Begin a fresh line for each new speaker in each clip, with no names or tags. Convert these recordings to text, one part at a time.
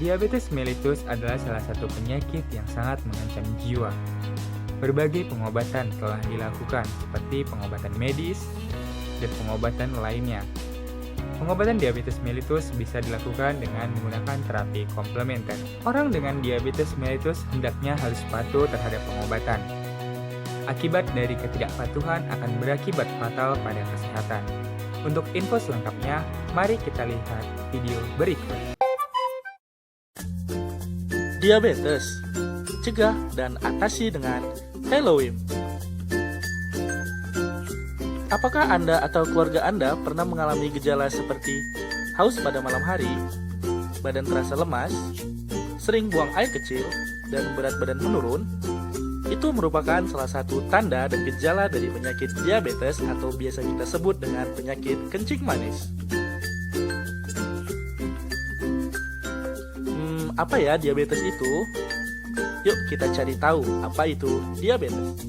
Diabetes mellitus adalah salah satu penyakit yang sangat mengancam jiwa. Berbagai pengobatan telah dilakukan seperti pengobatan medis dan pengobatan lainnya. Pengobatan diabetes mellitus bisa dilakukan dengan menggunakan terapi komplementer. Orang dengan diabetes mellitus hendaknya harus patuh terhadap pengobatan. Akibat dari ketidakpatuhan akan berakibat fatal pada kesehatan. Untuk info selengkapnya, mari kita lihat video berikut.
Diabetes, cegah dan atasi dengan Hellowim. Apakah Anda atau keluarga Anda pernah mengalami gejala seperti haus pada malam hari, badan terasa lemas, sering buang air kecil, dan berat badan menurun? Itu merupakan salah satu tanda dan gejala dari penyakit diabetes atau biasa kita sebut dengan penyakit kencing manis. Apa ya diabetes itu? Yuk kita cari tahu apa itu diabetes.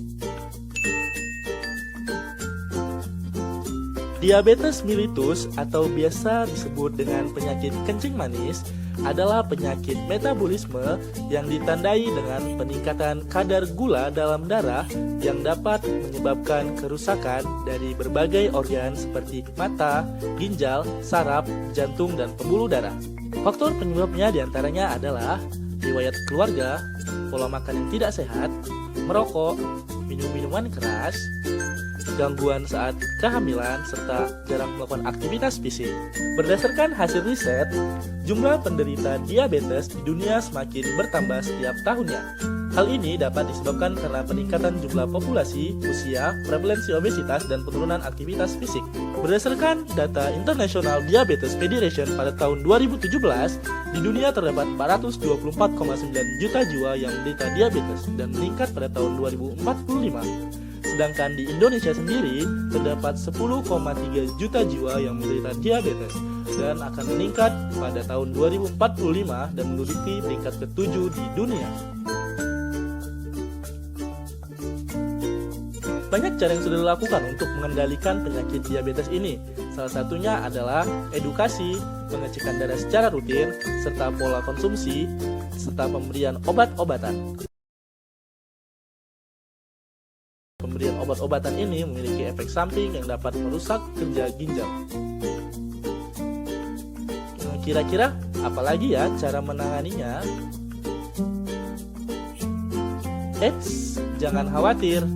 Diabetes mellitus atau biasa disebut dengan penyakit kencing manis adalah penyakit metabolisme yang ditandai dengan peningkatan kadar gula dalam darah yang dapat menyebabkan kerusakan dari berbagai organ seperti mata, ginjal, saraf, jantung, dan pembuluh darah. Faktor penyebabnya diantaranya adalah riwayat keluarga, pola makan yang tidak sehat, merokok, minum minuman keras, gangguan saat kehamilan, serta jarang melakukan aktivitas fisik. Berdasarkan hasil riset, jumlah penderita diabetes di dunia semakin bertambah setiap tahunnya. Hal ini dapat disebabkan karena peningkatan jumlah populasi, usia, prevalensi obesitas, dan penurunan aktivitas fisik. Berdasarkan data International Diabetes Federation pada tahun 2017, di dunia terdapat 424,9 juta jiwa yang menderita diabetes dan meningkat pada tahun 2045. Sedangkan di Indonesia sendiri terdapat 10,3 juta jiwa yang menderita diabetes dan akan meningkat pada tahun 2045 dan menduduki peringkat ke-7 di dunia. Banyak cara yang sudah dilakukan untuk mengendalikan penyakit diabetes ini. Salah satunya adalah edukasi, pengecekan darah secara rutin, serta pola konsumsi, serta pemberian obat-obatan. Pemberian obat-obatan ini memiliki efek samping yang dapat merusak kerja ginjal. Kira-kira apalagi ya cara menanganinya? Eits, jangan khawatir.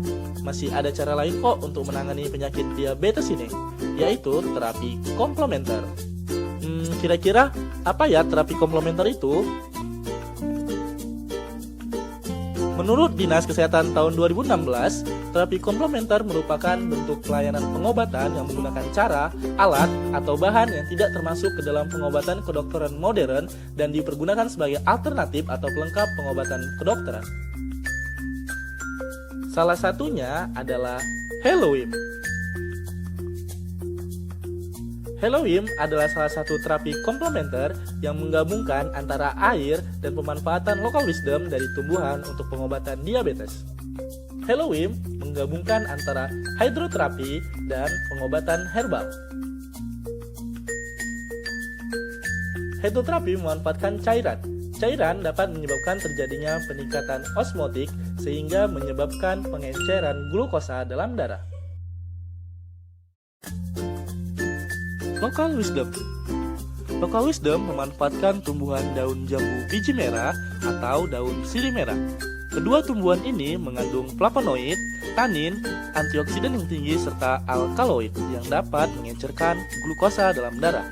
Masih ada cara lain kok untuk menangani penyakit diabetes ini, yaitu terapi komplementer. Kira-kira apa ya terapi komplementer itu? Menurut Dinas Kesehatan tahun 2016, terapi komplementer merupakan bentuk pelayanan pengobatan yang menggunakan cara, alat, atau bahan yang tidak termasuk ke dalam pengobatan kedokteran modern dan dipergunakan sebagai alternatif atau pelengkap pengobatan kedokteran. Salah satunya adalah Hellowim. Hellowim adalah salah satu terapi komplementer yang menggabungkan antara air dan pemanfaatan local wisdom dari tumbuhan untuk pengobatan diabetes. Hellowim menggabungkan antara hidroterapi dan pengobatan herbal. Hidroterapi memanfaatkan cairan. Cairan dapat menyebabkan terjadinya peningkatan osmotik sehingga menyebabkan pengenceran glukosa dalam darah. Local wisdom. Local wisdom memanfaatkan tumbuhan daun jambu biji merah atau daun sirih merah. Kedua tumbuhan ini mengandung flavonoid, tanin, antioksidan yang tinggi serta alkaloid yang dapat mengencerkan glukosa dalam darah.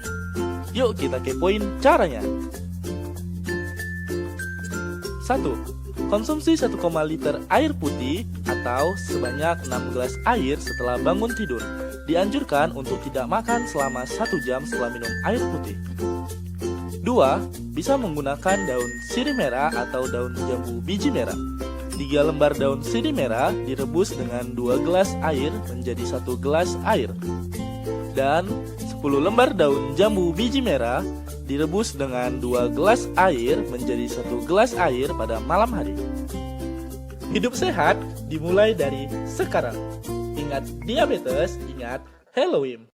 Yuk kita kepoin caranya. 1. Konsumsi 1, liter air putih atau sebanyak 6 gelas air setelah bangun tidur. Dianjurkan untuk tidak makan selama 1 jam setelah minum air putih. 2. Bisa menggunakan daun sirih merah atau daun jambu biji merah. 3 lembar daun sirih merah direbus dengan 2 gelas air menjadi 1 gelas air. Dan 10 lembar daun jambu biji merah direbus dengan 2 gelas air menjadi 1 gelas air pada malam hari. Hidup sehat dimulai dari sekarang. Ingat diabetes, ingat Hellowim.